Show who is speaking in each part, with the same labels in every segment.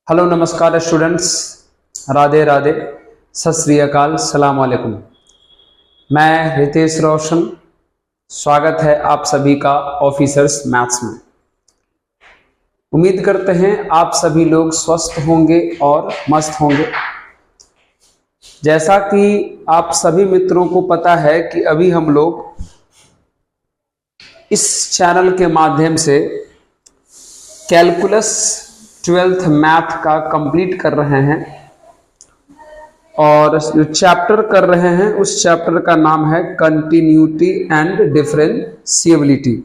Speaker 1: Hello नमस्कार students, Radhe Radhe, सत श्री अकाल, सलाम वालेकुम। मैं रितेश रोशन, स्वागत है आप सभी का ऑफिसर्स मैथ्स में। उम्मीद करते हैं आप सभी लोग स्वस्थ होंगे और मस्त होंगे। जैसा कि आप सभी मित्रों को पता है कि अभी हम लोग इस चैनल के माध्यम से कैलकुलस 12th मैथ का कंप्लीट कर रहे हैं और जो चैप्टर कर रहे हैं उस चैप्टर का नाम है कंटिन्यूटी एंड डिफरेंशिएबिलिटी।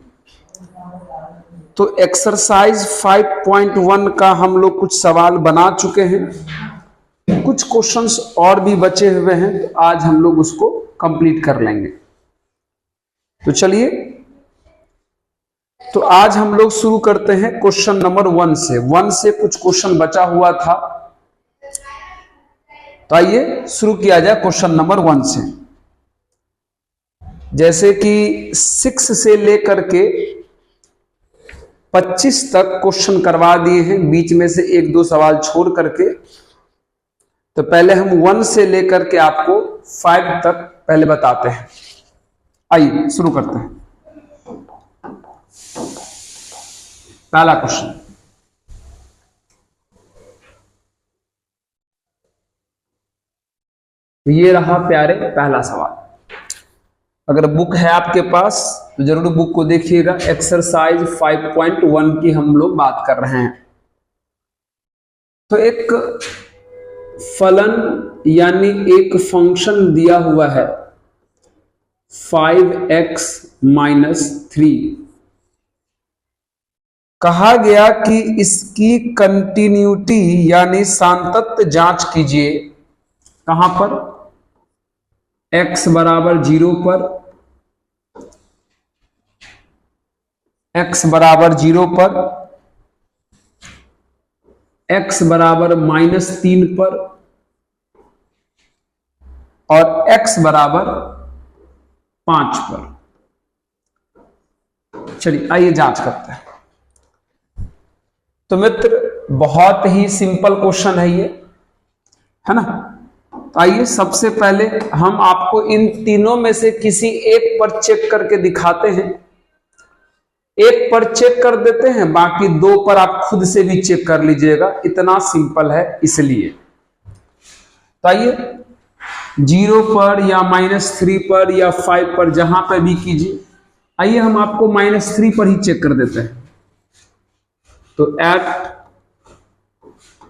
Speaker 1: तो एक्सरसाइज 5.1 का हम लोग कुछ सवाल बना चुके हैं, कुछ क्वेश्चंस और भी बचे हुए हैं, तो आज हम लोग उसको कंप्लीट कर लेंगे। तो चलिए, तो आज हम लोग शुरू करते हैं क्वेश्चन नंबर 1 से। 1 से कुछ क्वेश्चन बचा हुआ था, तो आइए शुरू किया जाए क्वेश्चन नंबर 1 से। जैसे कि 6 से लेकर के 25 तक क्वेश्चन करवा दिए हैं, बीच में से 1-2 सवाल छोड़ करके। तो पहले हम 1 से लेकर के आपको 5 तक पहले बताते हैं। आइए शुरू करते हैं। पहला क्वेश्चन, ये रहा प्यारे पहला सवाल। अगर बुक है आपके पास तो जरूर बुक को देखिएगा। एक्सरसाइज 5.1 की हम लोग बात कर रहे हैं। तो एक फलन यानी एक फंक्शन दिया हुआ है 5x - 3। कहा गया कि इसकी कंटिन्यूटी यानी सातत्य जांच कीजिए। कहां पर? x बराबर 0 पर, x बराबर 0 पर, x बराबर -3 पर और x बराबर 5 पर। चलिए आइए जांच करते हैं। तो मित्र, बहुत ही सिंपल क्वेश्चन है ये, है ना। आइए सबसे पहले हम आपको इन तीनों में से किसी एक पर चेक करके दिखाते हैं। एक पर चेक कर देते हैं, बाकी 2 पर आप खुद से भी चेक कर लीजिएगा, इतना सिंपल है इसलिए। तो आइए 0 पर या -3 पर या 5 पर, जहां पर भी कीजिए। आइए हम आपको -3 पर ही चेक कर देते हैं। तो एट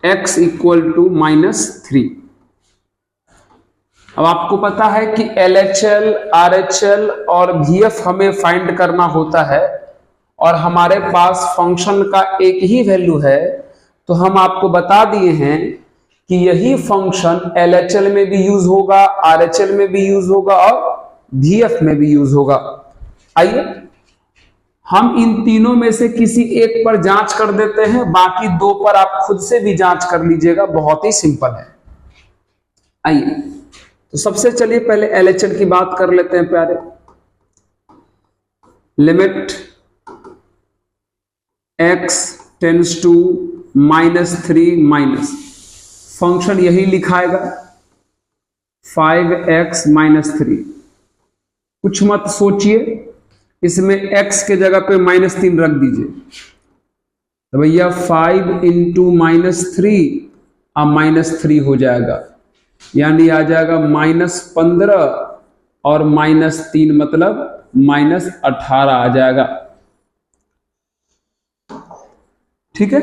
Speaker 1: x = -3। अब आपको पता है कि LHL, RHL और VF हमें फाइंड करना होता है और हमारे पास फंक्शन का एक ही वैल्यू है। तो हम आपको बता दिए हैं कि यही फंक्शन LHL में भी यूज होगा, RHL में भी यूज होगा और VF में भी यूज होगा। आइए हम इन तीनों में से किसी एक पर जांच कर देते हैं, बाकी 2 पर आप खुद से भी जांच कर लीजिएगा, बहुत ही सिंपल है। आइए तो सबसे चलिए पहले LHL की बात कर लेते हैं प्यारे। Limit x tends to -3 function यही लिखाएगा 5x - 3। कुछ मत सोचिए, इसमें x के जगह पे -3 रख दीजिए। तो भैया 5 × -3 -3 हो जाएगा, यानी आ जाएगा -15 और -3 मतलब -18 आ जाएगा। ठीक है,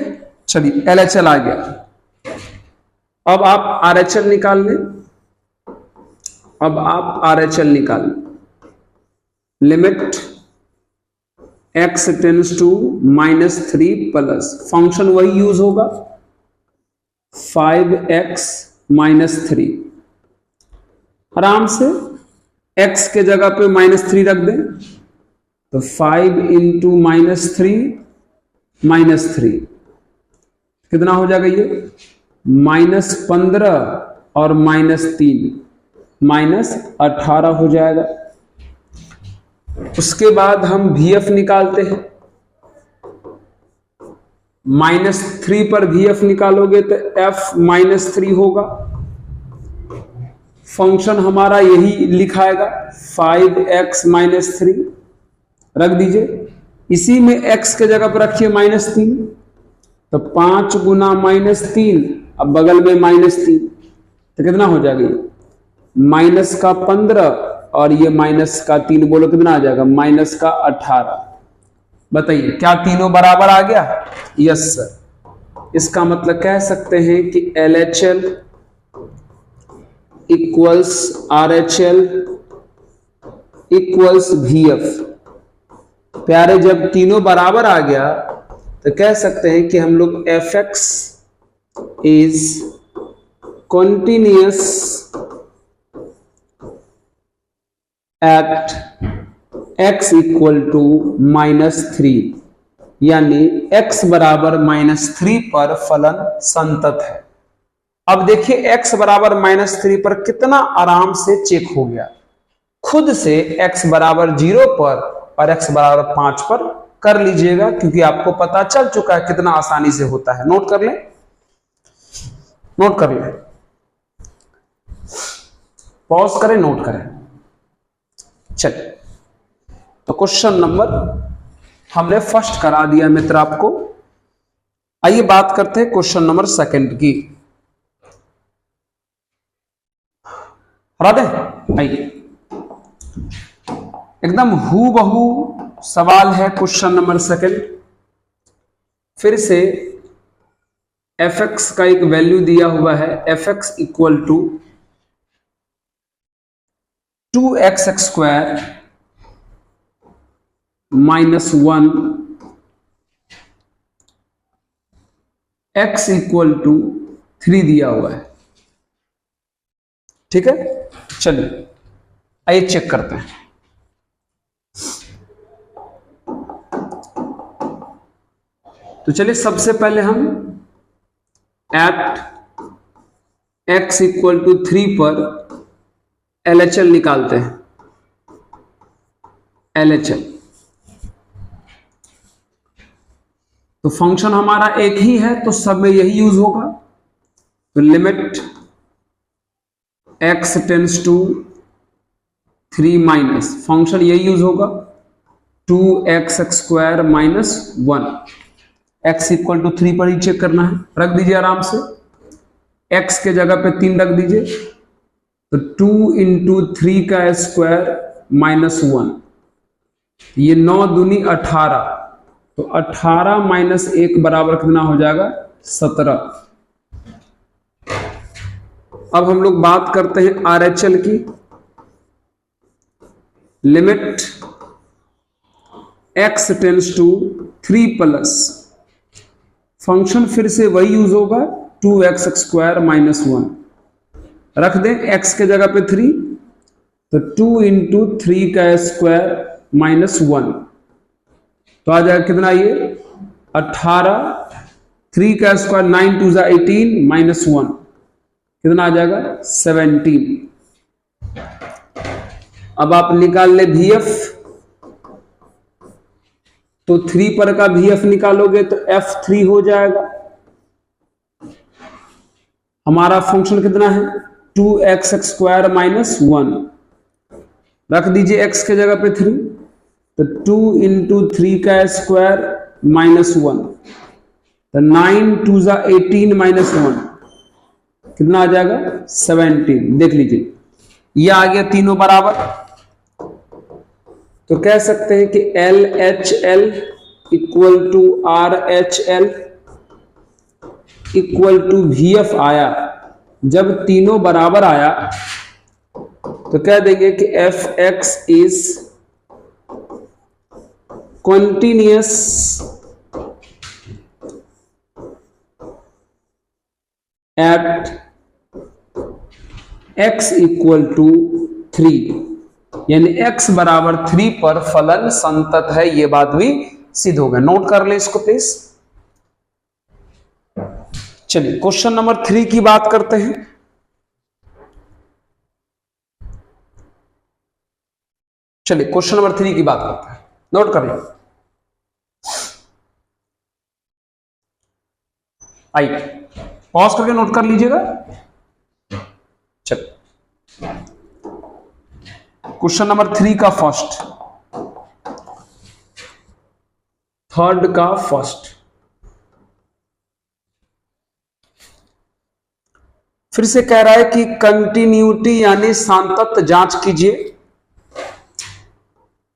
Speaker 1: चलिए LHL आ गया। अब आप RHL निकाल लें। अब आप RHL निकाल लें। Limit x tends to -3 plus function वही यूज होगा 5x - 3। आराम से x के जगह पे -3 रख दें। तो 5 × -3 कितना हो जाएगा? ये -15 और -3 -18 हो जाएगा। उसके बाद हम VF निकालते हैं। -3 पर VF निकालोगे तो F-3 होगा। फंक्शन हमारा यही लिखाएगा 5x-3 रख दीजिए। इसी में x के जगह पर रखिए -3, तो 5 गुना -3, अब बगल में -3, तो कितना हो जाएगा ये -15 और ये -3, बोलो कितना आ जाएगा -18। बताइए क्या तीनों बराबर आ गया? Yes sir. इसका मतलब कह सकते हैं कि LHL equals RHL equals VF। प्यारे जब तीनों बराबर आ गया तो कह सकते हैं कि हम लोग FX is continuous at x equal to -3, यानी x बराबर -3 पर फलन संतत है। अब देखिए x बराबर -3 पर कितना आराम से चेक हो गया। खुद से x बराबर 0 पर और x बराबर 5 पर कर लीजिएगा, क्योंकि आपको पता चल चुका है कितना आसानी से होता है। नोट कर लें, नोट कर लें, पॉज करें, नोट करें। चलिए, तो क्वेश्चन नंबर हमने फर्स्ट करा दिया मित्र आपको। आइए बात करते हैं क्वेश्चन नंबर सेकंड की। हरा दें, आइए। एकदम हूबहू सवाल है क्वेश्चन नंबर सेकंड। फिर से fx का एक वैल्यू दिया हुआ है, fx equal to 2x² -1, x equal to 3 दिया हुआ है। ठीक है, चलिए आइए चेक करते हैं। तो चलिए सबसे पहले हम एट x इक्वल टू 3 पर LHL निकालते हैं। LHL तो फंक्शन हमारा एक ही है, तो सब में यही यूज होगा। तो limit x tends to 3 minus, function यही यूज होगा 2x² -1। x इक्वल टू 3 पर ही चेक करना है, रख दीजिए आराम से। x के जगह पे 3 रख दीजिए, तो 2 इंटू 3 का स्क्वायर -1, ये 9 दूनी 18, तो 18 माइनस 1 बराबर कितना हो जाएगा 17। अब हम लोग बात करते हैं RHL की। Limit x tends to 3 plus, function फिर से वही यूज होगा 2x² -1, रख दें x के जगह पे 3, तो 2 इंटू 3 का स्क्वायर -1, तो आ जाएगा कितना ये 18, 3 का स्क्वायर 9 2 18 -1, कितना आ जाएगा 17। अब आप निकाल ले VF, तो 3 पर का VF निकालोगे तो F3 हो जाएगा। हमारा फंक्शन कितना है 2x² -1, रख दीजिए x के जगह पे 3, तो 2 इंटू 3 का स्क्वायर -1, तो 9 2 18 -1, कितना आ जाएगा 17। देख लीजिए ये आ गया तीनों बराबर। तो कह सकते हैं कि LHL equal to RHL equal to VF आया। जब तीनों बराबर आया तो कह देंगे कि FX is continuous at x equal to 3, यानी x बराबर 3 पर फलन संतत है। यह बात भी सिद्ध हो गया। नोट कर ले इसको प्लीज। चलिए क्वेश्चन नंबर 3 की बात करते हैं। चलिए क्वेश्चन नंबर 3 की बात करते हैं, नोट कर लो। आइए पॉज करके नोट कर लीजिएगा। चल क्वेश्चन नंबर 3 का फर्स्ट, थर्ड का फर्स्ट। फिर से कह रहा है कि कंटिन्यूटी यानी सांतत्य जांच कीजिए।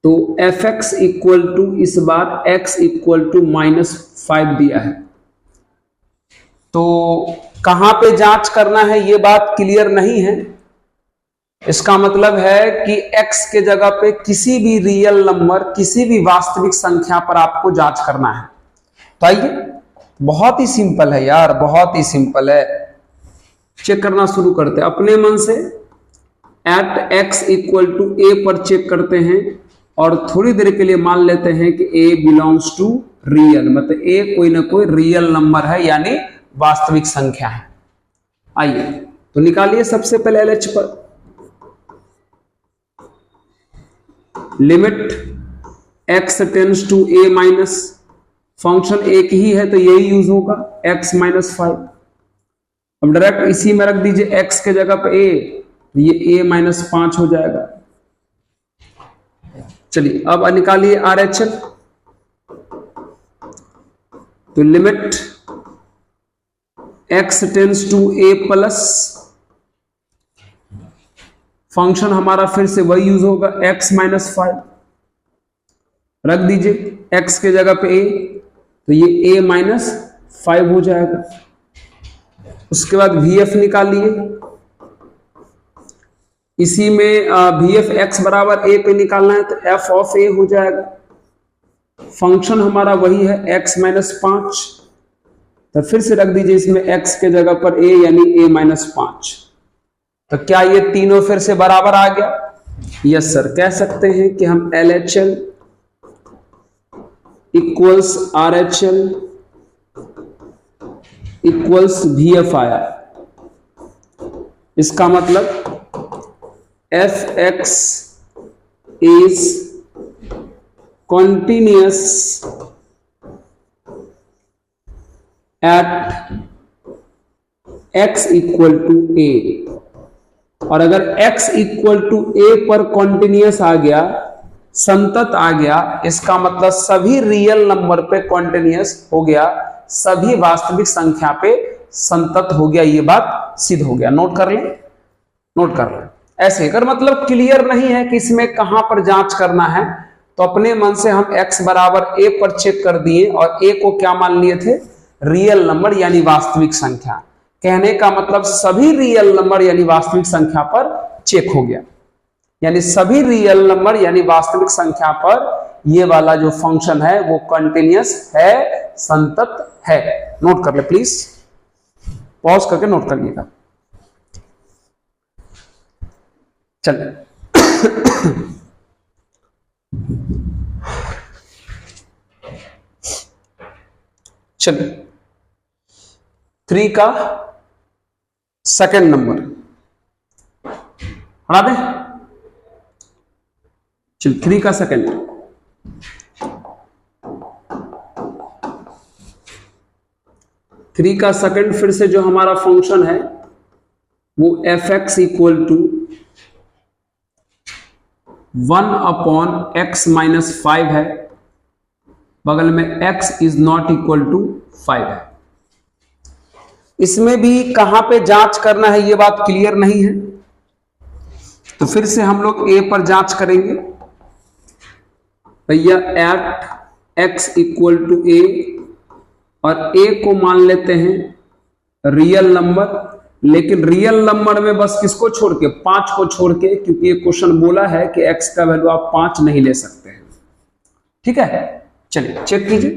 Speaker 1: तो fx इक्वल टू इस बार x इक्वल टू -5 दिया है। तो कहां पे जांच करना है ये बात क्लियर नहीं है। इसका मतलब है कि x के जगह पे किसी भी रियल नंबर, किसी भी वास्तविक संख्या पर आपको जांच करना है। तो आइए, बहुत ही सिंपल है यार, बहुत ही सिंपल है। चेक करना शुरू करते हैं अपने मन से। At x equal to a पर चेक करते हैं और थोड़ी देर के लिए मान लेते हैं कि a बिलोंग्स टू रियल, मतलब a कोई ना कोई रियल नंबर है यानी वास्तविक संख्या है। आइए तो निकालिए सबसे पहले LH पर। Limit x tends to a minus, function एक ही है तो यही यूज होगा, x -5। अब डायरेक्ट इसी में रख दीजिए x के जगह पे a, तो ये a -5 हो जाएगा। चलिए अब निकालिए RHL। तो limit x tends to a plus, function हमारा फिर से वही यूज होगा, x -5। रख दीजिए x के जगह पे a, तो ये a -5 हो जाएगा। उसके बाद VF निकालिए। इसी में VF x बराबर a पे निकालना है तो f ऑफ a हो जाएगा। फंक्शन हमारा वही है x -5, तो फिर से रख दीजिए इसमें x के जगह पर a यानी a -5। तो क्या ये तीनों फिर से बराबर आ गया? यस सर, कह सकते हैं कि हम LHL equals RHL equals VF आया। इसका मतलब fx is continuous at x equal to a। और अगर x इक्वल टू a पर कॉन्टिन्यूस आ गया, संतत आ गया, इसका मतलब सभी रियल नंबर पे कॉन्टिन्यूस हो गया, सभी वास्तविक संख्या पे संतत हो गया, ये बात सिद्ध हो गया। नोट कर लें, नोट कर लें। ऐसे अगर मतलब क्लियर नहीं है कि इसमें कहां पर जांच करना है, तो अपने मन से हम x बराबर a पर चेक कर दिए और a को क्या मान लिए थे? रियल नंबर यानी वास्तविक संख्या। कहने का मतलब सभी रियल नंबर यानी वास्तविक संख्या पर चेक हो गया, यानी सभी रियल नंबर यानी वास्तविक संख्या पर ये वाला जो फंक्शन है वो कंटिन्यूअस है, संतत है। नोट कर ले प्लीज, पॉज करके नोट करिएगा। चलिए चलिए 3 का सेकंड नंबर हटा दें। चलिए 3 का सेकंड, थ्री का सेकंड फिर से जो हमारा फंक्शन है वो fx इक्वल टू 1/x -5 है, बगल में x is not equal to 5 है। इसमें भी कहां पे जांच करना है ये बात क्लियर नहीं है, तो फिर से हम लोग a पर जांच करेंगे। भैया at x equal to a, और a को मान लेते हैं रियल नंबर, लेकिन रियल नंबर में बस किसको छोड़ के? 5 को छोड़ के, क्योंकि ये क्वेश्चन बोला है कि x का वैल्यू आप 5 नहीं ले सकते हैं। ठीक है, चलिए चेक कीजिए,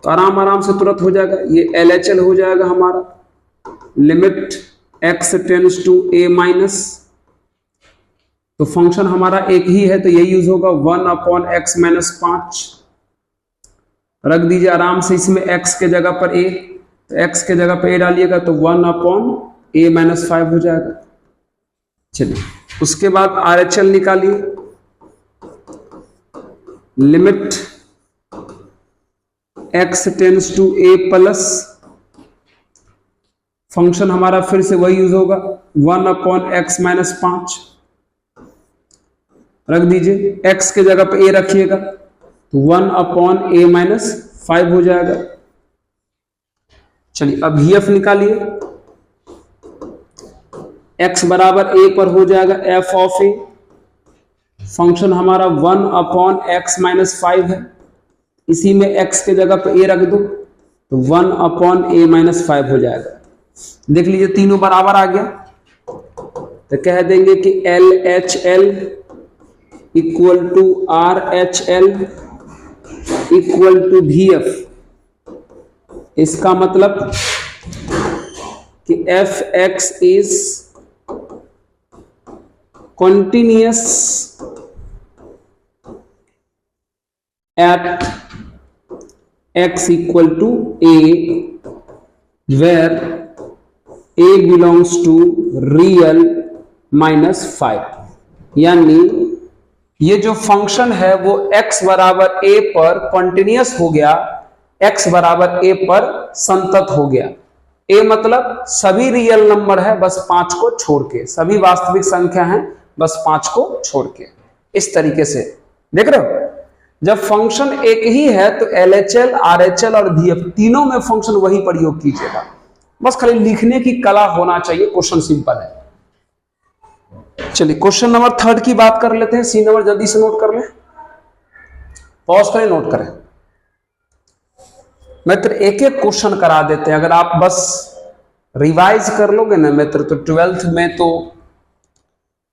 Speaker 1: तो आराम आराम से तुरंत हो जाएगा। ये LHL हो जाएगा हमारा। Limit x tends to a minus, तो फंक्शन हमारा एक ही है तो यही यूज होगा, 1/x -5। रख दीजिए आराम से इसमें x के जगह पर a, तो x के जगह पर a डालिएगा तो 1/a -5 हो जाएगा। चलिए उसके बाद RHL निकालिए। Limit x tends to a plus, function हमारा फिर से वही यूज होगा 1/x-5 रख दीजिए, x के जगह पे a रखिएगा तो 1/a-5 हो जाएगा। चलिए अब VF निकालिए, x बराबर a पर हो जाएगा f ऑफ a, फंक्शन हमारा 1/x-5 है, इसी में x के जगह पे a रख दो तो 1/a-5 हो जाएगा। देख लीजिए तीनों बराबर आ गया, तो कह देंगे कि LHL equal to RHL equal to VF। इसका मतलब कि Fx is continuous at x equal to a where a belongs to real -5। यानी ये जो फंक्शन है वो x बराबर a पर कंटिन्यूअस हो गया, x बराबर a पर संतत हो गया। a मतलब सभी रियल नंबर है बस 5 को छोड़ के, सभी वास्तविक संख्या हैं बस 5 को छोड़ के। इस तरीके से देख रहे हो, जब फंक्शन एक ही है तो LHL, RHL और VF तीनों में फंक्शन वही प्रयोग कीजिएगा, बस खाली लिखने की कला होना चाहिए। क्वेश्चन सिंपल है। चलिए क्वेश्चन नंबर 3 की बात कर लेते हैं। सी नंबर जल्दी से नोट कर लें, पॉज करें, नोट करें। मित्र एक एक क्वेश्चन करा देते हैं, अगर आप बस रिवाइज कर लोगे ना मित्र तो 12th में तो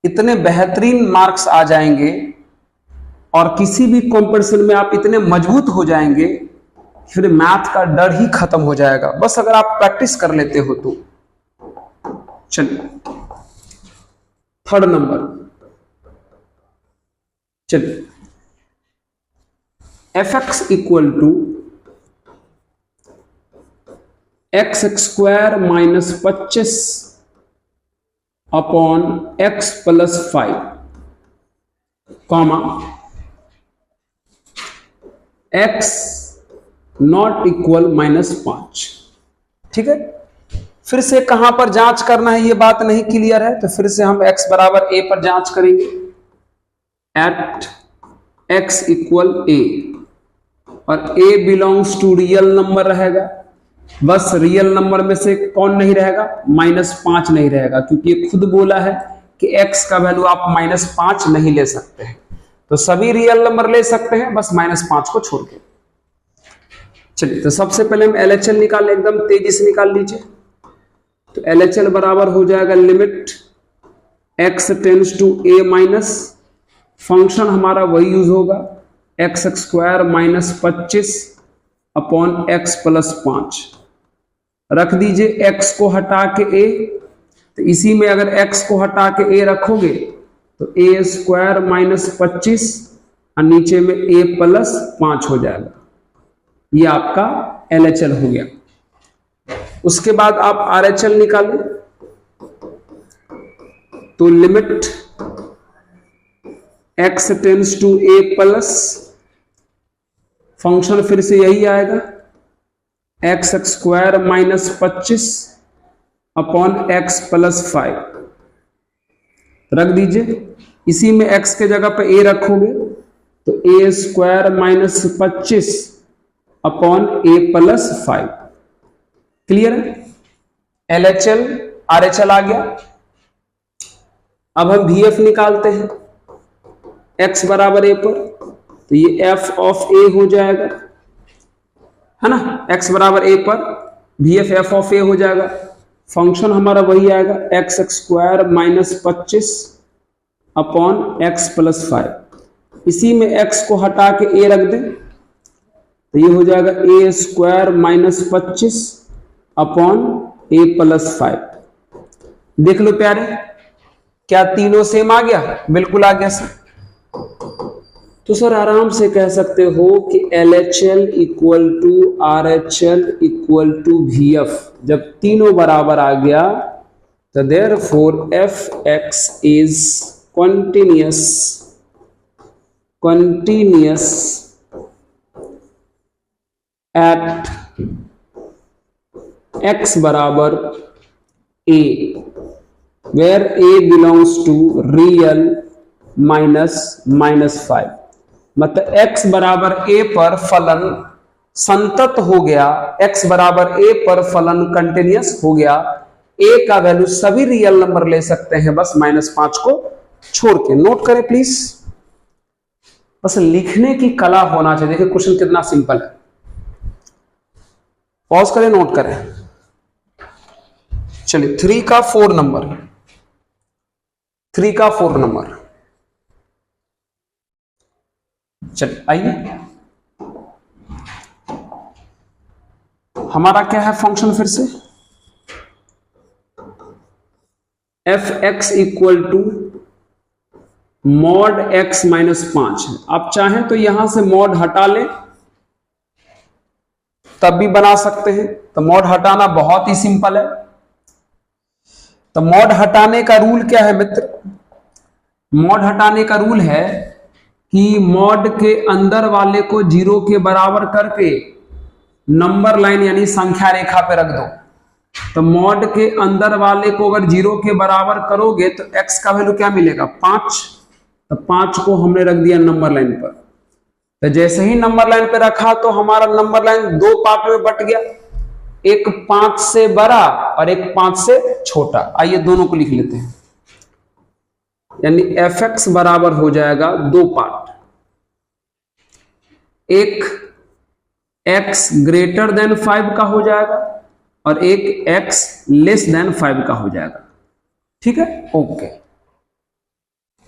Speaker 1: इतने बेहतरीन मार्क्स आ जाएंगे और किसी भी कंपटीशन में आप इतने मजबूत हो जाएंगे फिर मैथ का डर ही खत्म हो जाएगा, बस अगर आप प्रैक्टिस कर लेते हो तो। चलिए 3rd नंबर, चलिए fx equal to x² minus 25 upon x plus 5 comma x not equal -5। ठीक है, फिर से कहां पर जांच करना है ये बात नहीं क्लियर है, तो फिर से हम x बराबर a पर जांच करेंगे। एट x इक्वल a और a belongs to real number रहेगा, बस रियल नंबर में से कौन नहीं रहेगा, -5 नहीं रहेगा, क्योंकि ये खुद बोला है कि x का वैल्यू आप -5 नहीं ले सकते हैं, तो सभी रियल नंबर ले सकते हैं बस -5 को छोड़ के। चलिए तो सबसे पहले हम LHL निकाल लें, एकदम तेजी से निकाल लीजिए। तो LHL बराबर हो जाएगा limit x tends to a minus, function हमारा वही यूज होगा x² minus 25 upon x plus 5। रख दीजिए x को हटा के a, तो इसी में अगर x को हटा के a रखोगे तो a² माइनस 25 और नीचे में a प्लस 5 हो जाएगा। ये आपका LHL हो गया। उसके बाद आप RHL निकालें, तो limit x tends to a plus, function फिर से यही आएगा x² minus 25 upon x plus 5। रख दीजिए, इसी में x के जगह पे a रखोगे तो a² minus 25 upon a plus 5। Clear है, LHL RHL आ गया। अब हम VF निकालते हैं x बराबर a पर, तो ये f ऑफ a हो जाएगा, है ना, x बराबर a पर VF f ऑफ a हो जाएगा। फंक्शन हमारा वही आएगा x² minus 25 upon x plus 5। इसी में x को हटा के a रख दें तो ये हो जाएगा a² minus 25 upon a plus 5। देख लो प्यारे, क्या तीनों सेम आ गया? बिल्कुल आ गया सर। तो सर आराम से कह सकते हो कि LHL equal to RHL equal to VF, जब तीनों बराबर आ गया तो therefore fx is continuous at x बराबर a, where a belongs to real -5, मतलब x बराबर a पर फलन संतत हो गया, x बराबर a पर फलन कंटिन्यूअस हो गया। a का वैल्यू सभी रियल नंबर ले सकते हैं, बस -5 को छोड़ के। नोट करें प्लीज, बस लिखने की कला होना चाहिए। देखिए क्वेश्चन कितना सिंपल है। पॉज करें, नोट करें। चलिए 3 का 4 नंबर, 3 का 4 नंबर। चलिए आइए, हमारा क्या है फंक्शन, फिर से f(x) equal to mod x -5 है। आप चाहें तो यहां से मॉड हटा लें, तब भी बना सकते हैं। तो मॉड हटाना बहुत ही सिंपल है। तो मॉड हटाने का रूल क्या है मित्र? मॉड हटाने का रूल है कि मॉड के अंदर वाले को 0 के बराबर करके नंबर लाइन यानी संख्या रेखा पे रख दो। तो मॉड के अंदर वाले को अगर 0 के बराबर करोगे तो x का वैल्यू क्या मिलेगा? 5। तो 5 को हमने रख दिया नंबर लाइन पर। तो जैसे ही नंबर लाइन पे रखा तो हमारा नंबर लाइन 2 पार्ट में बट गया, एक 5 से बड़ा और एक 5 से छोटा। आइए दोनों को लिख लेते हैं, यानी f(x) बराबर हो जाएगा 2 पार्ट, एक x ग्रेटर देन 5 का हो जाएगा और एक x लेस देन 5 का हो जाएगा। ठीक है, ओके।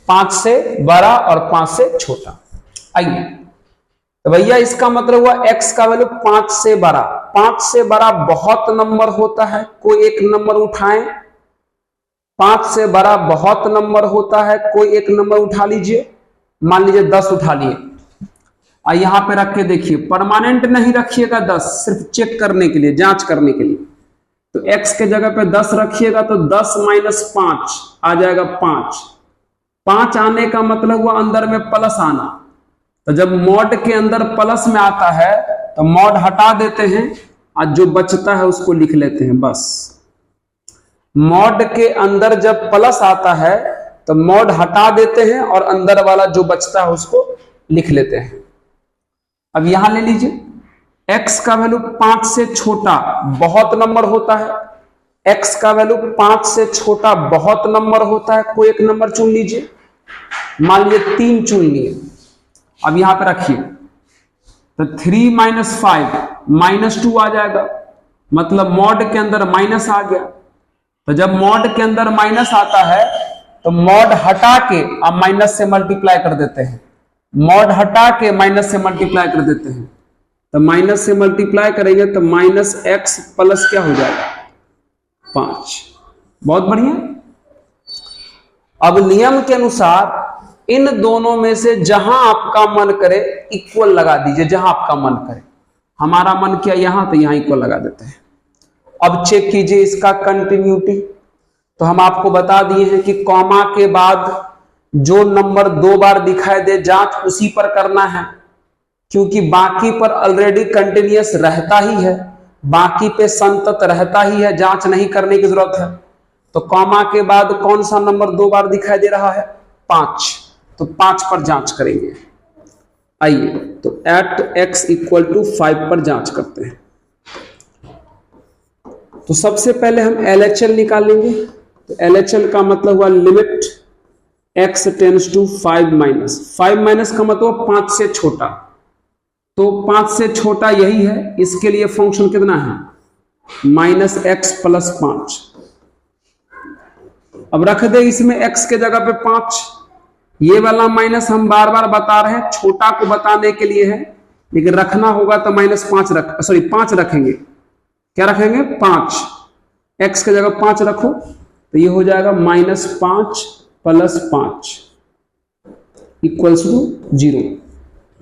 Speaker 1: 5 से बड़ा और 5 से छोटा। आइए, तो भैया इसका मतलब हुआ x का वैल्यू 5 से बड़ा। 5 से बड़ा बहुत नंबर होता है, कोई एक नंबर उठाएं। 5 से बड़ा बहुत नंबर होता है, कोई एक नंबर उठा लीजिए। मान लीजिए 10 उठा लिए। और यहां पे रख के देखिए, परमानेंट नहीं रखिएगा 10, सिर्फ चेक करने के लिए, जांच करने के लिए। तो x के जगह पे 10 रखिएगा तो 10 - 5 आ जाएगा 5। 5 आने का मतलब हुआ अंदर में प्लस आना। तो जब मॉड के अंदर प्लस में आता है तो मॉड हटा देते हैं और जो बचता है उसको लिख लेते हैं, बस। मॉड के अंदर जब प्लस आता है तो मॉड हटा देते हैं और अंदर वाला जो बचता है उसको लिख लेते हैं। अब यहां ले लीजिए, x का वैल्यू 5 से छोटा बहुत नंबर होता है, x का वैल्यू 5 से छोटा बहुत नंबर होता है। कोई एक नंबर चुन लीजिए, मान लीजिए 3 चुन लिए। अब यहां पर रखिए, तो 3 - 5 -2 आ जाएगा, मतलब मॉड के अंदर माइनस आ गया। तो जब मॉड के अंदर माइनस आता है तो मॉड हटा के अब माइनस से मल्टीप्लाई कर देते हैं, मॉड हटा के माइनस से मल्टीप्लाई कर देते हैं। तो माइनस से मल्टीप्लाई करेंगे तो -x प्लस क्या हो जाएगा? 5। बहुत बढ़िया। अब नियम के अनुसार इन दोनों में से जहां आपका मन करे इक्वल लगा दीजिए, जहां आपका मन करे। हमारा मन किया यहां, तो यहां इक्वल लगा देते हैं। अब चेक कीजिए इसका कंटिन्यूटी। तो हम आपको बता दिए हैं कि कॉमा के बाद जो नंबर 2 बार दिखाई दे जांच उसी पर करना है, क्योंकि बाकी पर ऑलरेडी कंटिन्यूअस रहता ही है, बाकी पे संतत रहता ही है, जांच नहीं करने की जरूरत है। तो कॉमा के बाद कौन सा नंबर 2 बार दिखाई दे रहा है? 5। तो 5 पर जांच करेंगे। आइए, तो @x = 5 पर जांच करते हैं। तो सबसे पहले हम LHL निकालेंगे। तो LHL का मतलब हुआ लिमिट x टेंड्स टू 5 - 5 का मतलब 5 से छोटा। तो 5 से छोटा यही है, इसके लिए फंक्शन कितना है? -x + 5। अब रख दे इसमें x के जगह पे 5। ये वाला माइनस हम बार बार बता रहे हैं, छोटा को बताने के लिए है, लेकिन रखना होगा तो -5 रखेंगे। क्या रखेंगे? 5। x के जगह 5 रखो तो ये हो जाएगा -5 + 5 = 0।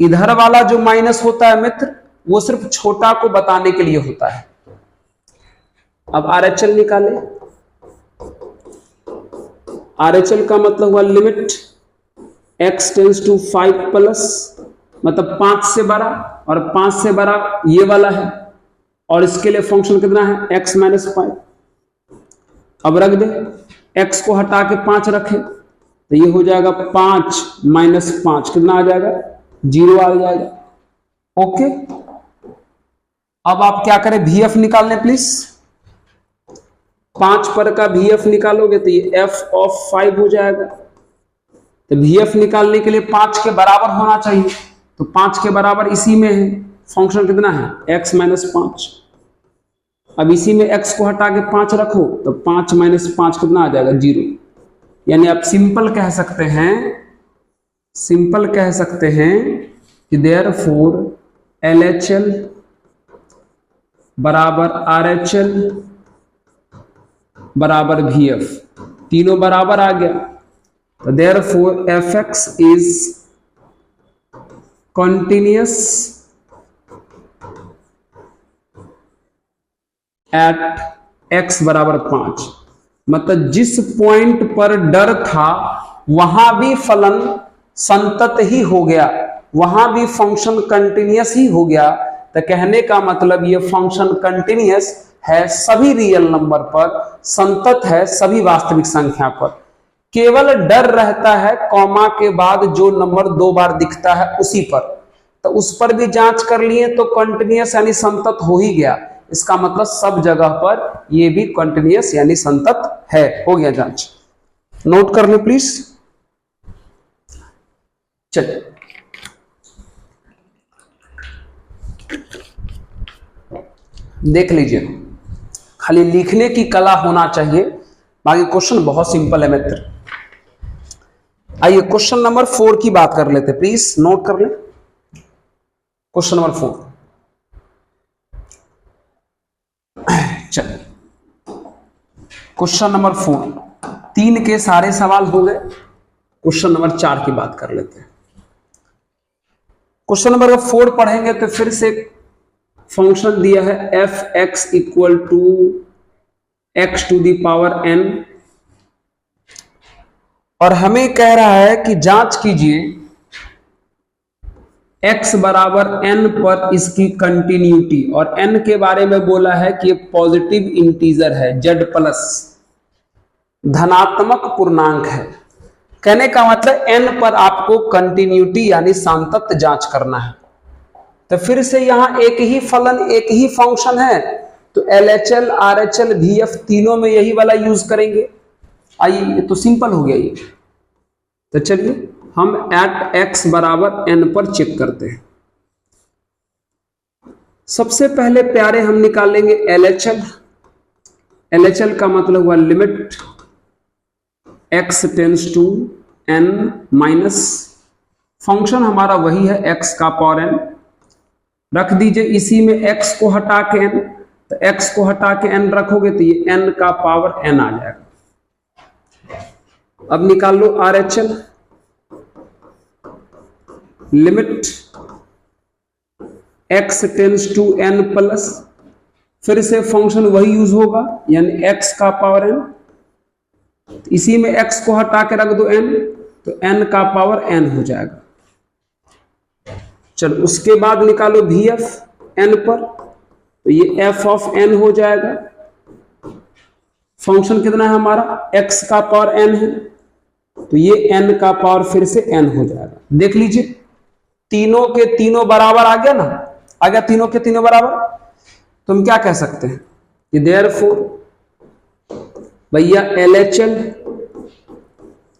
Speaker 1: इधर वाला जो माइनस होता है मित्र, वो सिर्फ छोटा को बताने के लिए होता है। अब RHL निकाले। RHL का मतलब हुआ लिमिट x टेंड्स टू 5+, मतलब 5 से बड़ा, और 5 से बड़ा ये वाला है, और इसके लिए फंक्शन कितना है? x - 5। अब रख दे, x को हटा के 5 रखे तो ये हो जाएगा 5 माइनस 5 कितना आ जाएगा, 0 आ जाएगा। ओके, अब आप क्या करें, VF निकालने प्लीज। 5 पर का VF निकालोगे तो ये f ऑफ 5 हो जाएगा। तो VF निकालने के लिए 5 के बराबर होना चाहिए, तो 5 के बराबर इसी में है, फंक्शन कितना है x माइनस 5। अब इसी में x को हटा के 5 रखो तो 5 माइनस 5 कितना आ जाएगा, 0। यानी आप सिंपल कह सकते हैं कि देयरफॉर LHL बराबर RHL बराबर VF, तीनों बराबर आ गया। तो therefore FX is continuous at x बराबर 5। मतलब जिस पॉइंट पर डर था वहां भी फलन संतत ही हो गया, वहां भी फंक्शन कंटिन्यूअस ही हो गया। तो कहने का मतलब ये फंक्शन कंटिन्यूअस है सभी रियल नंबर पर, संतत है सभी वास्तविक संख्या पर। केवल डर रहता है कॉमा के बाद जो नंबर 2 बार दिखता है उसी पर, तो उस पर भी जांच कर लिए तो कंटिन्यूअस यानी संतत हो ही गया। इसका मतलब सब जगह पर ये भी कंटिन्यूअस यानी संतत है। हो गया जांच, नोट कर ले प्लीज। चलिए देख लीजिए, खाली लिखने की कला होना चाहिए, बाकी क्वेश्चन बहुत सिंपल है मित्र। आइए क्वेश्चन नंबर 4 की बात कर लेते, प्लीज नोट कर ले। क्वेश्चन नंबर 4, चलिए क्वेश्चन नंबर 4, 3 के सारे सवाल हो गए। क्वेश्चन नंबर 4 की बात कर लेते हैं। क्वेश्चन नंबर 4 पढ़ेंगे तो फिर से फंक्शन दिया है f(x) equal to x to the power n, और हमें कह रहा है कि जांच कीजिए x बराबर n पर इसकी कंटिन्यूटी, और n के बारे में बोला है कि ये पॉजिटिव इंटीजर है, z प्लस धनात्मक पूर्णांक है। कहने का मतलब n पर आपको कंटिन्यूटी यानी सातत्य जांच करना है। तो फिर से यहां एक ही फलन एक ही फंक्शन है, तो LHL RHL VF तीनों में यही वाला यूज करेंगे। आइए ये तो सिंपल हो गया ये। तो चलिए हम एट x बराबर n पर चेक करते हैं। सबसे पहले प्यारे हम निकालेंगे LHL। LHL का मतलब हुआ limit x tends to n minus, function हमारा वही है x का पावर n। रख दीजिए इसी में x को हटा के n, तो x को हटा के n रखोगे तो ये n का पावर n आ जाएगा। अब निकाल लो RHL, limit x tends to n plus, फिर से फंक्शन वही यूज होगा यानी x का पावर n, इसी में x को हटा के रख दो n, तो n का पावर n हो जाएगा। चलो उसके बाद निकालो VF n पर, तो ये f ऑफ n हो जाएगा। फंक्शन कितना है हमारा, x का पावर n है, तो ये n का पावर फिर से n हो जाएगा। देख लीजिए तीनों के तीनों बराबर आ गया ना, आ गया तीनों के तीनों बराबर। तो हम क्या कह सकते हैं कि देयरफॉर भैया LHL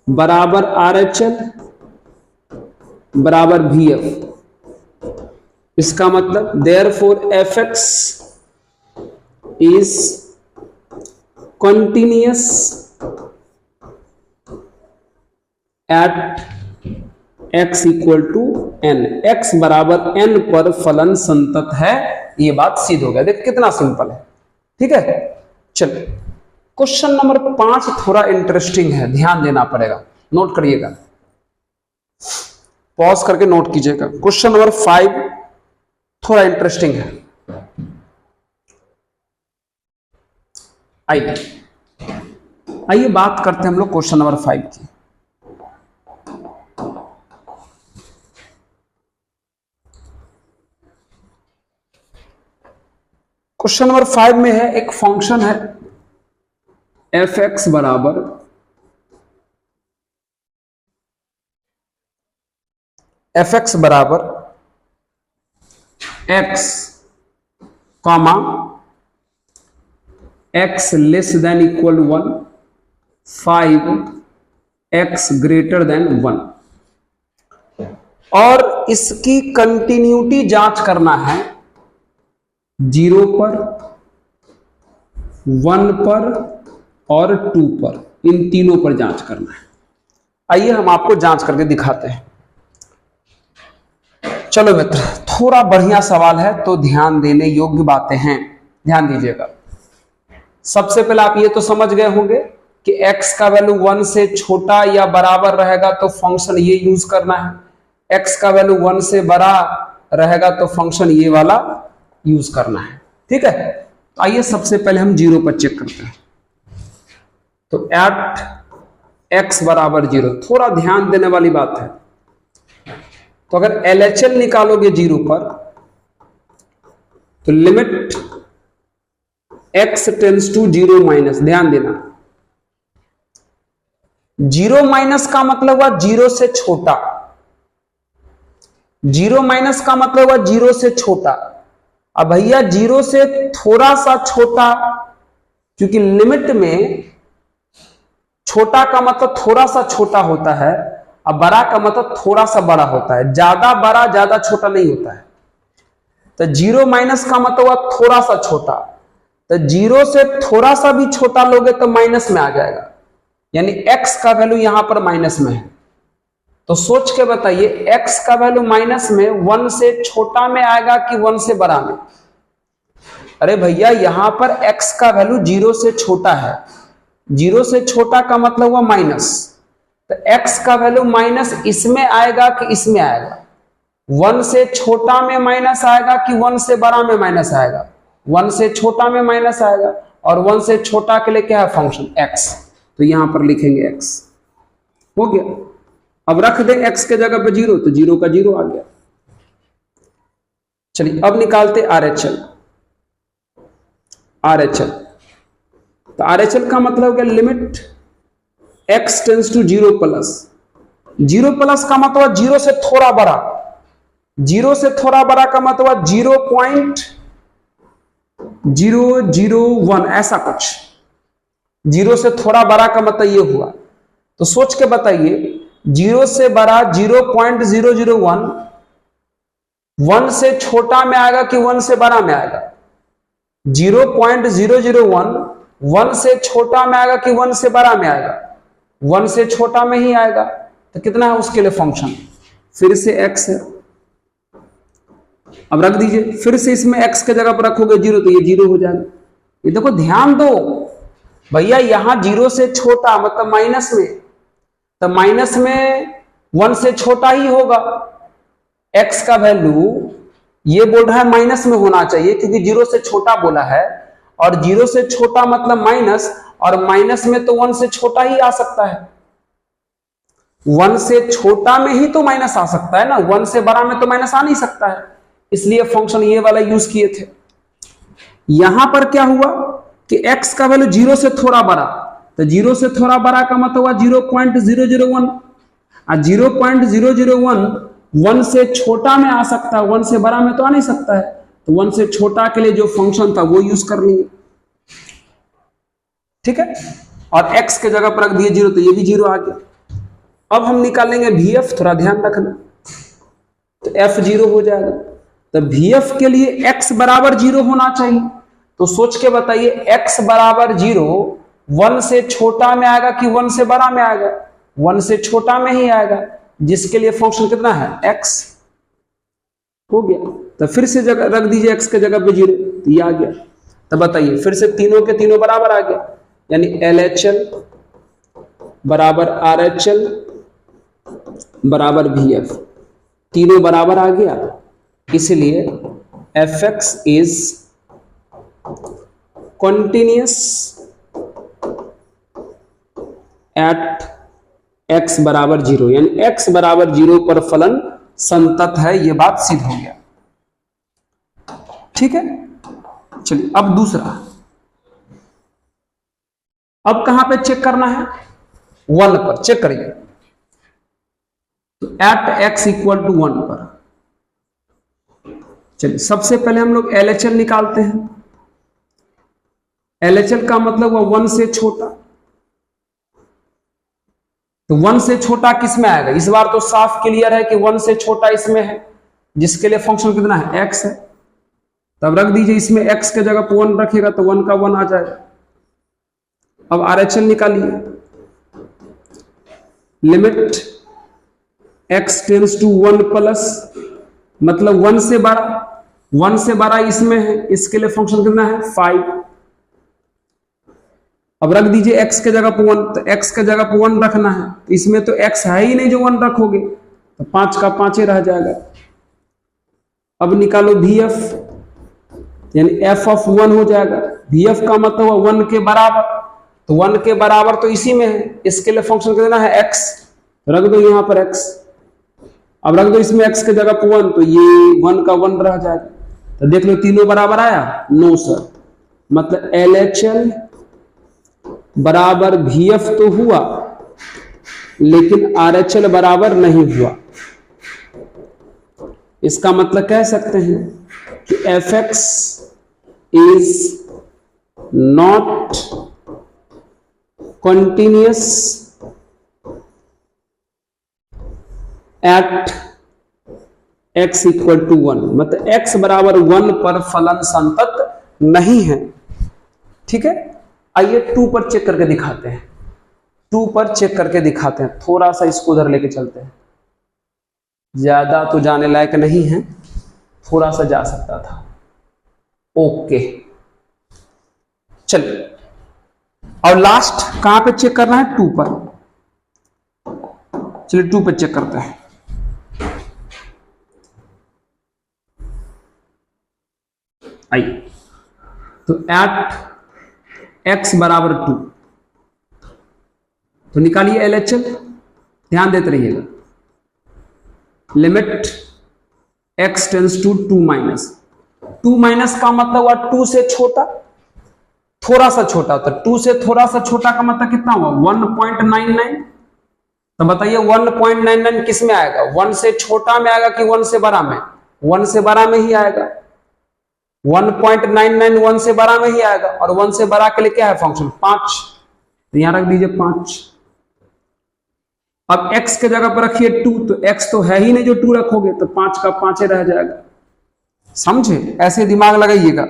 Speaker 1: बराबर RHL बराबर VF। इसका मतलब therefore fx is continuous at x equal to n, x बराबर n पर फलन संतत है। ये बात सिद्ध हो गया। देख कितना सिंपल है, ठीक है। चलिए क्वेश्चन नंबर 5 थोड़ा इंटरेस्टिंग है, ध्यान देना पड़ेगा, नोट करिएगा, पॉज करके नोट कीजिएगा। क्वेश्चन नंबर 5 थोड़ा इंटरेस्टिंग है। आइए बात करते हैं हम लोग क्वेश्चन नंबर 5 की। क्वेश्चन नंबर 5 में है एक फंक्शन है एफ एक्स बराबर x comma x less than equal 1, 5 x greater than 1, और इसकी कंटिन्यूटी जांच करना है 0 पर, 1 पर और 2 पर, इन तीनों पर जांच करना है। आइए हम आपको जांच करके दिखाते हैं। चलो मित्र, थोड़ा बढ़िया सवाल है तो ध्यान देने योग्य बातें हैं, ध्यान दीजिएगा। सबसे पहले आप ये तो समझ गए होंगे कि x का वैल्यू 1 से छोटा या बराबर रहेगा तो फंक्शन ये यूज करना है, x का वैल्यू 1 से बड़ा रहेगा तो फंक्शन ये वाला यूज करना है। ठीक है, आइए सबसे पहले हम 0 पर चेक करते हैं। तो एट x बराबर 0, थोड़ा ध्यान देने वाली बात है। तो अगर LHL निकालोगे 0 पर तो limit x tends to 0 minus, ध्यान देना 0 माइनस का मतलब हुआ 0 से छोटा, 0 माइनस का मतलब हुआ 0 से छोटा। अब भैया 0 से थोड़ा सा छोटा, क्योंकि लिमिट में छोटा का मतलब थोड़ा सा छोटा होता है, अब बड़ा का मतलब थोड़ा सा बड़ा होता है, ज्यादा बड़ा ज्यादा छोटा नहीं होता है। तो 0 माइनस का मतलब हुआ थोड़ा सा छोटा, तो 0 से थोड़ा सा भी छोटा लोगे तो माइनस में आ जाएगा, यानी x का वैल्यू यहां पर माइनस में है। तो सोच के बताइए x का वैल्यू माइनस में 1 से छोटा में आएगा कि 1 से बड़ा में? अरे भैया यहां पर x का वैल्यू 0 से छोटा है, 0 से छोटा का मतलब हुआ माइनस, तो x का वैल्यू माइनस इसमें आएगा कि इसमें आएगा? 1 से छोटा में माइनस आएगा कि 1 से बड़ा में माइनस आएगा? 1 से छोटा में माइनस आएगा, और 1 से छोटा के लिए क्या है फंक्शन x, तो यहां पर लिखेंगे x। हो गया। अब रख दें x के जगह पे 0, तो 0 का 0 आ गया। चलिए अब निकालते RHL। तो RHL का मतलब हो गया limit x tends to 0 plus, 0 plus का मतलब 0 से थोड़ा बड़ा, 0 से थोड़ा बड़ा का मतलब 0.001 ऐसा कुछ, 0 से थोड़ा बड़ा का मतलब ये हुआ। तो सोच के बताइए 0 से बड़ा 0.001, 1 से छोटा में आएगा कि 1 से बड़ा में आएगा? 0.001 1 से छोटा में आएगा कि 1 से बड़ा में आएगा? 1 से छोटा में ही आएगा। तो कितना है उसके लिए फंक्शन? फिर से x है। अब रख दीजिए, फिर से इसमें x के जगह पर रखोगे 0 तो ये 0 हो जाएगा। ये देखो ध्यान दो भैया, यहां 0 से छोटा मतलब माइनस में, तो माइनस में 1 से छोटा ही होगा। x का वैल्यू ये बोल रहा है माइनस में होना चाहिए क्योंकि 0 से छोटा बोला है, और 0 से छोटा मतलब माइनस, और माइनस में तो 1 से छोटा ही आ सकता है। 1 से छोटा में ही तो माइनस आ सकता है ना, 1 से बड़ा में तो माइनस आ नहीं सकता है, इसलिए फंक्शन ये वाला यूज किए थे। यहां पर क्या हुआ कि x का वैल्यू 0 से थोड़ा बड़ा, तो 0 से थोड़ा बड़ा का मतलब हुआ 0.001, और 0.001 1 से छोटा में आ सकता है, 1 से बड़ा में तो आ नहीं सकता है, तो 1 से छोटा के लिए जो फंक्शन था वो यूज कर लिए। ठीक है, और x के जगह पर रख दिए 0 तो ये भी 0 आ गया। अब हम निकालेंगे VF, थोड़ा ध्यान रखना, तो F 0 हो जाएगा। तो VF के लिए x बराबर 0 होना चाहिए, तो सोच के बताइए x बराबर 0 1 से छोटा में आएगा कि 1 से बड़ा में आएगा? 1 से छोटा में ही आएगा, जिसके लिए फंक्शन कितना है x। हो गया। तो फिर से जगह रख दीजिए x के जगह पे 0, तो ये आ गया। तो बताइए फिर से तीनों के तीनों बराबर आ गया, यानी LHL बराबर RHL बराबर VF, तीनों बराबर आ गया, इसलिए fx is continuous at x बराबर 0, यानी x बराबर 0 पर फलन संतत है, यह बात सिद्ध हो गया। ठीक है, चलिए अब दूसरा। अब कहां पे चेक करना है? 1 पर चेक करिए। तो एट x इक्वल टू 1 पर चलिए सबसे पहले हम लोग LHL निकालते हैं। LHL का मतलब हुआ 1 से छोटा। तो 1 से छोटा किस में आएगा? इस बार तो साफ क्लियर है कि 1 से छोटा इसमें है, जिसके लिए फंक्शन कितना है? x है। तब रख दीजिए, इसमें x के जगह पर 1 रखेगा तो 1 का 1 आ जाएगा। अब RHL निकालिए। Limit x tends to 1 plus, मतलब 1 से 12, 1 से 12 इसमें है, इसके लिए फंक्शन कितना है? 5। अब रख दीजिए x के जगह पर 1, तो x के जगह पर 1 रखना है, इसमें तो x है ही नहीं जो 1 रखोगे, तो 5 का 5 ही रह जाएगा। अब निकालो VF, यानी f ऑफ 1 हो जाएगा। VF का मतलब हुआ 1 के बराबर, तो 1 के बराबर तो इसी में है, इसके लिए फंक्शन कितना है? x। रख दो यहां पर x। अब रख दो इसमें x के जगह पर 1, तो ये 1 का 1 रह जाएगा। तो देख लो तीनों बराबर आया? नो सर, मतलब LHL बराबर VF तो हुआ, लेकिन RHL बराबर नहीं हुआ। इसका मतलब कह सकते हैं कि fx is not continuous at x equal to 1, मतलब x बराबर 1 पर फलन संतत नहीं है। ठीक है, आइए 2 पर चेक करके दिखाते हैं। 2 पर चेक करके दिखाते हैं। थोड़ा सा इसको उधर लेके चलते हैं, ज्यादा तो जाने लायक नहीं है, थोड़ा सा जा सकता था। ओके चलिए, और लास्ट कहां पे चेक करना है? 2 पर। चलिए 2 पर चेक करते हैं। आइए, तो एट x बराबर 2, तो निकालिए LHL, ध्यान देते रहिएगा। Limit x tends to 2 minus, 2 minus का मतलब हुआ 2 से छोटा, थोड़ा सा छोटा, तो 2 से थोड़ा सा छोटा का मतलब कितना हुआ? 1.99। तो बताइए 1.99 किस में आएगा? 1 से छोटा में आएगा कि 1 से बड़ा में? 1 से बड़ा में ही आएगा। 1.99 1 से बड़ा में ही आएगा, और 1 से बड़ा के लिए क्या है फंक्शन? 5। तो यहां रख दीजिए 5। अब x के जगह पर रखिए 2, तो x तो है ही नहीं जो 2 रखोगे, तो 5 का 5 ही रह जाएगा। समझे? ऐसे दिमाग लगाइएगा।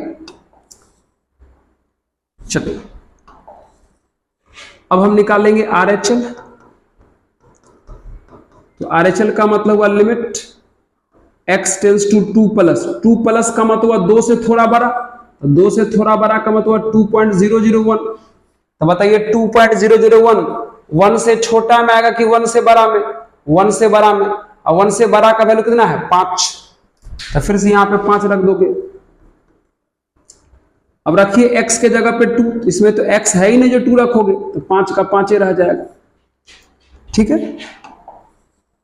Speaker 1: चलिए अब हम निकालेंगे RHL। तो RHL का मतलब हुआ limit x tends to 2 plus, 2 plus का मतलब हुआ 2 से थोड़ा बड़ा, तो 2 से थोड़ा बड़ा का मतलब हुआ 2.001। तो बताइए 2.001 1 से छोटा में आएगा कि 1 से बड़ा में? 1 से बड़ा में, और 1 से बड़ा का वैल्यू कितना है? 5। तो फिर से यहां पे 5 रख दोगे। अब रखिए x के जगह पे 2, इसमें तो x है ही नहीं जो 2 रखोगे, तो 5 का 5 ही रह जाएगा। ठीक है,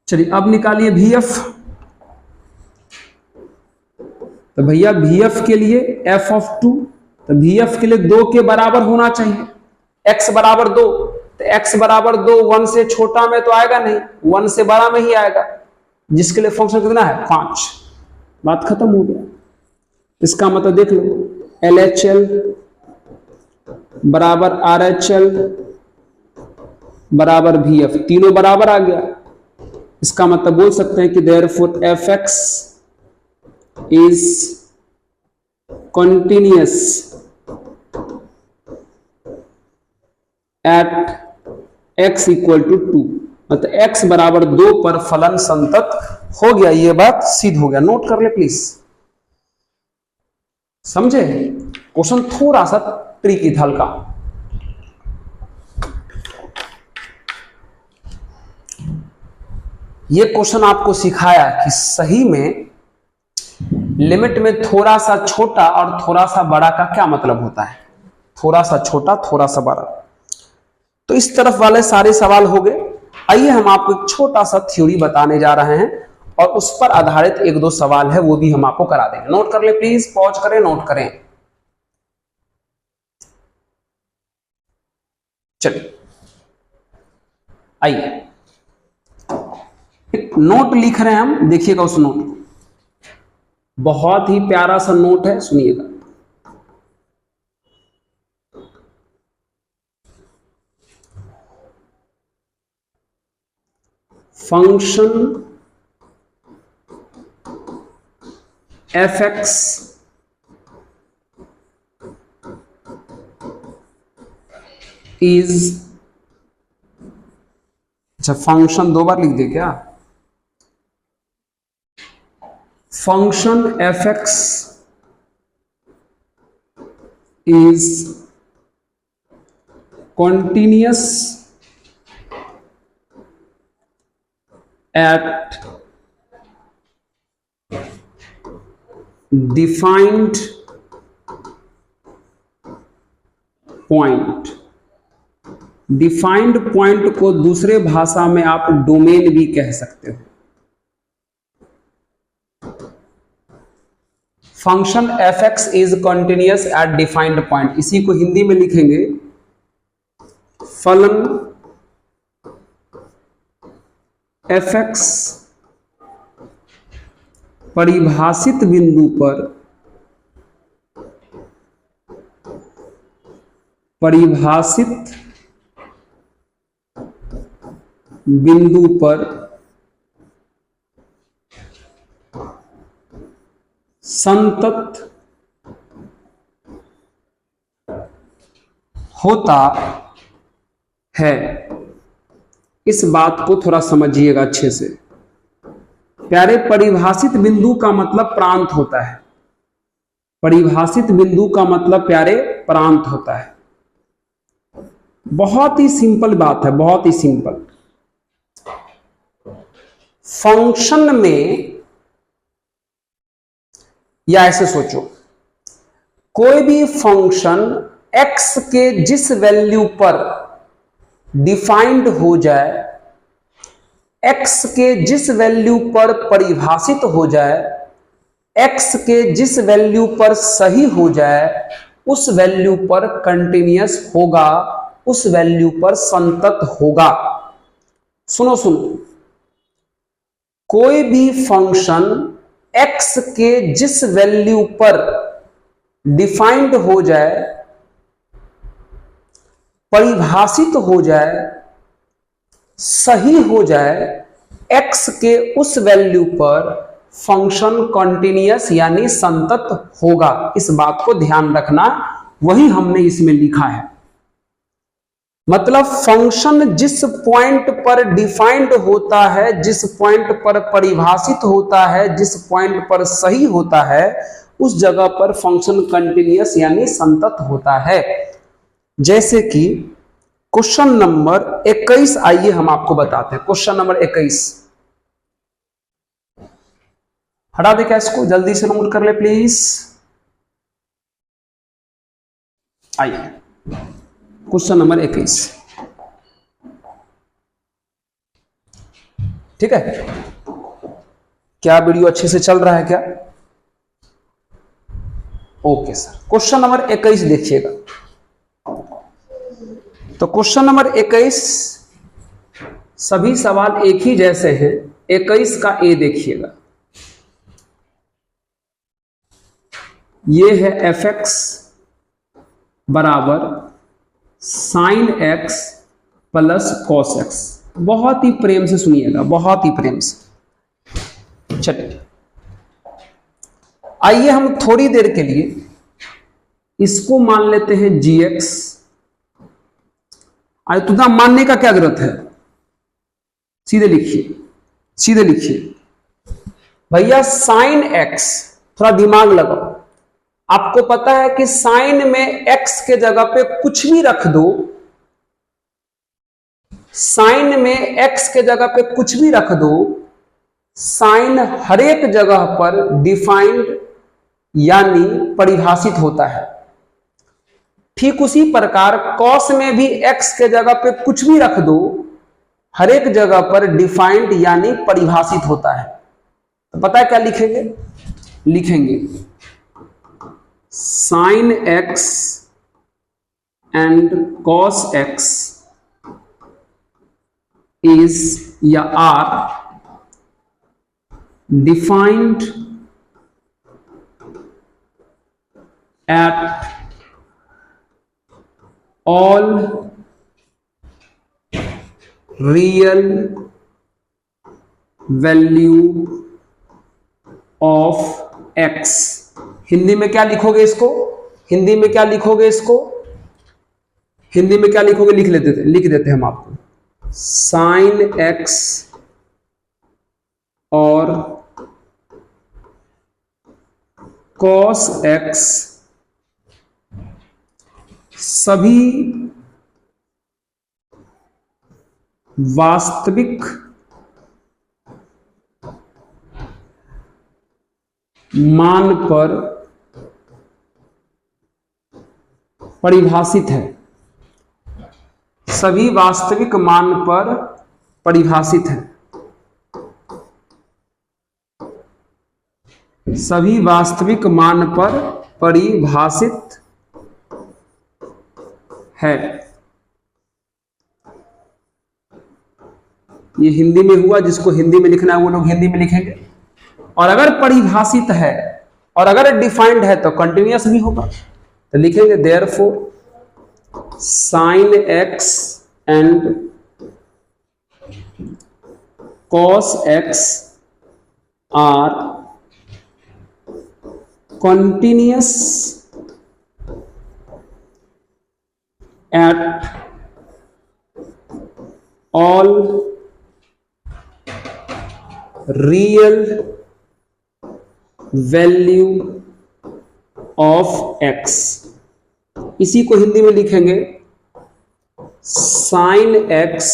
Speaker 1: चलिए अब निकालिए VF। तो भैया VF के लिए f ऑफ 2, तो VF के लिए 2 के बराबर होना चाहिए। x बराबर 2, तो x बराबर 2 1 से छोटा में तो आएगा नहीं, 1 से बड़ा में ही आएगा, जिसके लिए फंक्शन कितना है? 5। बात खत्म हो गया। इसका मतलब देख लो, LHL बराबर RHL बराबर VF, तीनों बराबर आ गया। इसका मतलब बोल सकते हैं कि therefore fx is continuous at x equal to 2, मतलब x बराबर 2 पर फलन संतत हो गया। ये बात सिद्ध हो गया। नोट कर ले प्लीज। समझे? क्वेश्चन थोड़ा सा ट्रिकी था हल्का। ये क्वेश्चन आपको सिखाया कि सही में लिमिट में थोड़ा सा छोटा और थोड़ा सा बड़ा का क्या मतलब होता है। थोड़ा सा छोटा, थोड़ा सा बड़ा। तो इस तरफ वाले सारे सवाल हो गए। आइए हम आपको एक छोटा सा थ्योरी बताने जा रहे हैं, और उस पर आधारित 1-2 सवाल है, वो भी हम आपको करा देंगे। नोट कर ले प्लीज, पॉज करें, नोट करें। चलिए आइए, एक नोट लिख रहे हैं हम, देखिएगा उस नोट को, बहुत ही प्यारा सा नोट है, सुनिएगा। फंक्शन f(x) इज, अच्छा फंक्शन दो बार लिख दे क्या, function f(x) is continuous at defined point। Defined point को दूसरे भाषा में आप डोमेन भी कह सकते हो। Function f(x) is continuous eight defined point, इसी को हिंदी में लिखेंगे फलन f(x) परिभाषित बिंदु पर, परिभाषित बिंदु पर संतत होता है। इस बात को थोड़ा समझिएगा अच्छे से प्यारे। परिभाषित बिंदु का मतलब प्रांत होता है, परिभाषित बिंदु का मतलब प्यारे प्रांत होता है। बहुत ही सिंपल बात है, बहुत ही सिंपल। फंक्शन में, या ऐसे सोचो, कोई भी फंक्शन x के जिस वैल्यू पर डिफाइंड हो जाए, x के जिस वैल्यू पर परिभाषित हो जाए, x के जिस वैल्यू पर सही हो जाए, उस वैल्यू पर कंटिन्यूअस होगा, उस वैल्यू पर संतत होगा। सुनो सुनो, कोई भी फंक्शन x के जिस वैल्यू पर डिफाइंड हो जाए, परिभाषित हो जाए, सही हो जाए, x के उस वैल्यू पर फंक्शन कंटिन्यूअस यानी संतत होगा। इस बात को ध्यान रखना, वही हमने इसमें लिखा है। मतलब फंक्शन जिस पॉइंट पर डिफाइंड होता है, जिस पॉइंट पर परिभाषित होता है, जिस पॉइंट पर सही होता है, उस जगह पर फंक्शन कंटिन्यूअस यानी संतत होता है। जैसे कि क्वेश्चन नंबर 21, आइए हम आपको बताते हैं। क्वेश्चन नंबर 21, हटा दे क्या इसको, जल्दी से नोट कर ले प्लीज। आइए क्वेश्चन नंबर 21, ठीक है। क्या वीडियो अच्छे से चल रहा है क्या? Okay sir. क्वेश्चन नंबर 21 देखिएगा। तो क्वेश्चन नंबर 21, सभी सवाल एक ही जैसे हैं। 21 का ए देखिएगा, ये है f(x) बराबर sin x plus cos x। बहुत ही प्रेम से सुनिएगा, बहुत ही प्रेम से। चलिए आइए हम थोड़ी देर के लिए इसको मान लेते हैं gx। आज तुझा मानने का क्या जरूरत है, सीधे लिखिए, सीधे लिखिए भैया। sin x, थोड़ा दिमाग लगाओ। आपको पता है कि साइन में x के जगह पे कुछ भी रख दो, साइन में x के जगह पे कुछ भी रख दो, साइन हर एक जगह पर डिफाइंड यानी परिभाषित होता है। ठीक उसी प्रकार कॉस में भी x के जगह पे कुछ भी रख दो, हर एक जगह पर डिफाइंड यानी परिभाषित होता है। तो पता है क्या लिखेंगे? लिखेंगे sin x and cos x is या are defined at all real value of x। Hindi में क्या लिखोगे इसको, हिंदी में क्या लिखोगे इसको, हिंदी में क्या लिखोगे, लिख देते हम आपको, साइन x और cos x सभी वास्तविक मान पर परिभाषित है, सभी वास्तविक मान पर परिभाषित है, सभी वास्तविक मान पर परिभाषित है। ये हिंदी में हुआ, जिसको हिंदी में लिखना है वो लोग हिंदी में लिखेंगे। और अगर परिभाषित है और अगर डिफाइंड है तो कंटिन्यूअस भी होगा, तो लिखेंगे therefore sine x and cos x are continuous at all real value of x। इसी को हिंदी में लिखेंगे साइन x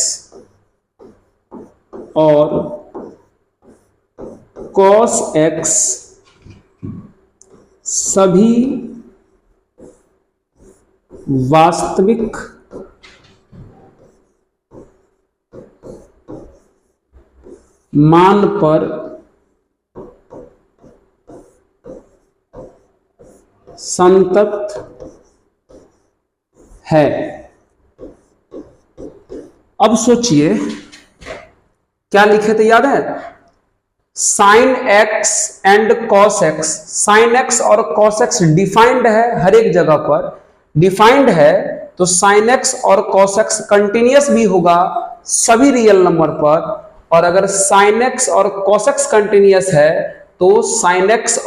Speaker 1: और cos x सभी वास्तविक मान पर संतत है। अब सोचिए क्या लिखे थे, याद है, sign x and cos x, sine x और कॉस एक्स डिफाइंड है हर एक जगह पर, डिफाइंड है तो साइन एक्स और कॉस एक्स कंटिन्यूअस भी होगा सभी रियल नंबर पर, और अगर साइन एक्स और कॉस एक्स कंटिन्यूअस है तो साइन एक्स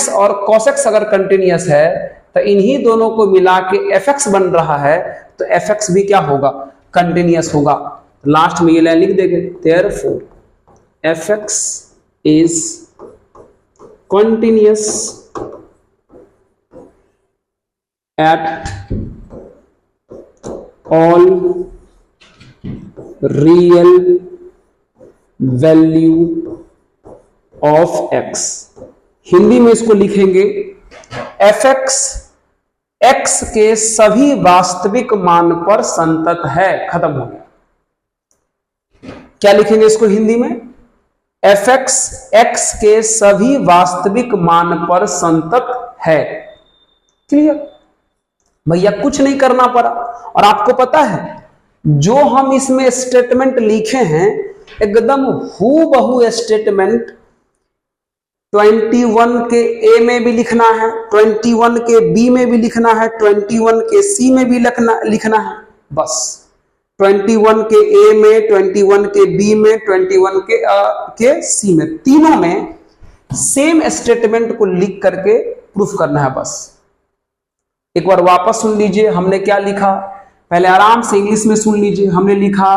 Speaker 1: और कॉस एक्स अगर कंटिन्यूअस है तो इन्हीं दोनों को मिला के एफ एक्स बन रहा है, तो एफ एक्स भी क्या होगा, कंटिन्यूअस होगा। लास्ट में ये लाइन लिख देंगे, therefore F x is continuous at all real value of x। Hindi में इसको लिखेंगे fx x के सभी वास्तविक मान पर संतत है, खत्म हो गया। क्या लिखेंगे इसको हिंदी में, fx x के सभी वास्तविक मान पर संतत है। क्लियर भैया, कुछ नहीं करना पड़ा। और आपको पता है जो हम इसमें स्टेटमेंट लिखे हैं एकदम हूबहू स्टेटमेंट 21 के ए में भी लिखना है, 21 के बी में भी लिखना है, 21 के सी में भी लिखना है। बस 21 के ए में, 21 के बी में, 21 के सी में, तीनों में सेम स्टेटमेंट को लिख करके प्रूफ करना है। बस एक बार वापस सुन लीजिए हमने क्या लिखा, पहले आराम से इंग्लिश में सुन लीजिए। हमने लिखा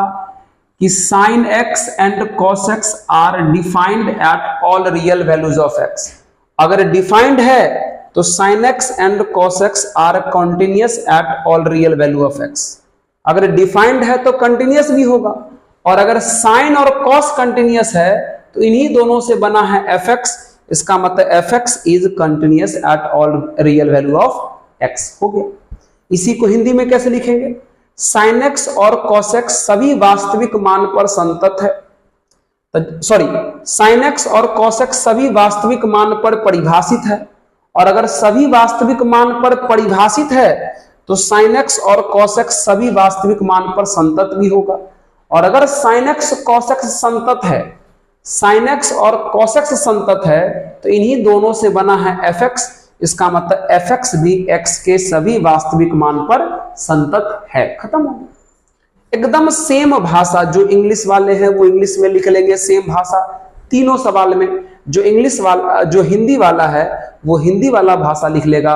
Speaker 1: कि sine x and cos x are defined at all real values of x. अगर डिफाइंड है तो sine x and cos x are continuous at all real value of x. अगर डिफाइंड है तो कंटिन्यूअस भी होगा, और अगर साइन और कॉस कंटिन्यूअस है तो इन्हीं दोनों से बना है एफ एक्स। इसका मतलब F x is continuous at all real value of x हो गया। इसी को हिंदी में कैसे लिखेंगे, साइन एक्स और कॉस एक्स सभी वास्तविक मान पर संतत है, सॉरी साइन एक्स और कॉस एक्स सभी वास्तविक मान पर परिभाषित है, और अगर सभी वास्तविक मान पर परिभाषित है तो sin x और cos x सभी वास्तविक मान पर संतत भी होगा। और अगर sin x cos x संतत है, sin x और cos x संतत है, तो इन्हीं दोनों से बना है fx। इसका मतलब fx भी x के सभी वास्तविक मान पर संतत है। खत्म हो गया। एकदम सेम भाषा जो इंग्लिश वाले हैं वो इंग्लिश में लिख लेंगे, सेम भाषा तीनों सवाल में। जो हिंदी वाला है वो हिंदी वाला भाषा लिख लेगा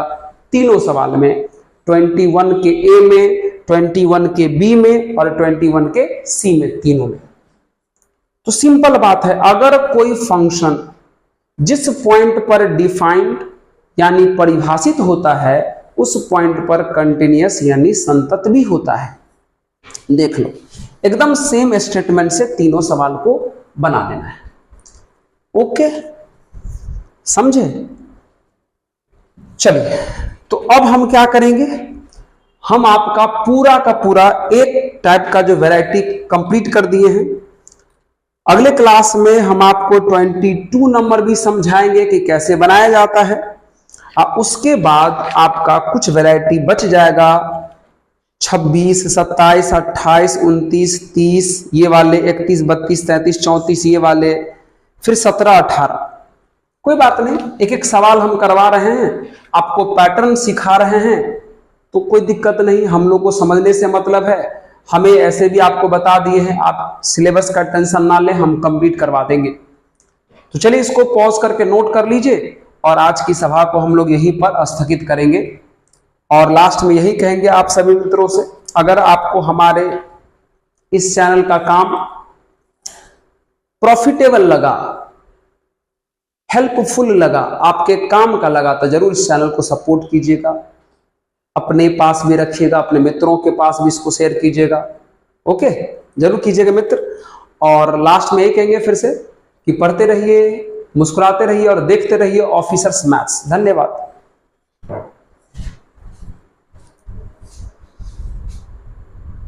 Speaker 1: तीनों सवाल में, 21 के ए में, 21 के बी में और 21 के सी में, तीनों में। तो सिंपल बात है, अगर कोई फंक्शन जिस पॉइंट पर डिफाइंड यानी परिभाषित होता है उस पॉइंट पर कंटिन्यूअस यानी संतत भी होता है। देख लो, एकदम सेम स्टेटमेंट से तीनों सवाल को बना देना है। ओके, समझे? चलिए, तो अब हम क्या करेंगे, हम आपका पूरा का पूरा एक टाइप का जो वैरायटी कंप्लीट कर दिए हैं। अगले क्लास में हम आपको 22 नंबर भी समझाएंगे कि कैसे बनाया जाता है। उसके बाद आपका कुछ वैरायटी बच जाएगा, 26, 27, 28, 29, 30 ये वाले, 31, 32, 33, 34 ये वाले, फिर 17, 18। कोई बात नहीं, एक एक सवाल हम करवा रहे हैं, आपको पैटर्न सिखा रहे हैं, तो कोई दिक्कत नहीं। हम लोग को समझने से मतलब है, हमें ऐसे भी आपको बता दिए हैं, आप सिलेबस का टेंशन ना लें, हम कंप्लीट करवा देंगे। तो चलिए इसको पॉज करके नोट कर लीजिए और आज की सभा को हम लोग यहीं पर स्थगित करेंगे। और लास्ट में यही कहेंगे आप सभी मित्रों से, अगर आपको हमारे इस चैनल का काम प्रॉफिटेबल लगा, हेल्पफुल लगा, आपके काम का लगा, तो जरूर इस चैनल को सपोर्ट कीजिएगा, अपने पास भी रखिएगा, अपने मित्रों के पास भी इसको शेयर कीजिएगा। ओके, जरूर कीजिएगा मित्र। और लास्ट में यही कहेंगे फिर से कि पढ़ते रहिए, मुस्कुराते रहिए और देखते रहिए ऑफिसर्स मैथ्स। धन्यवाद।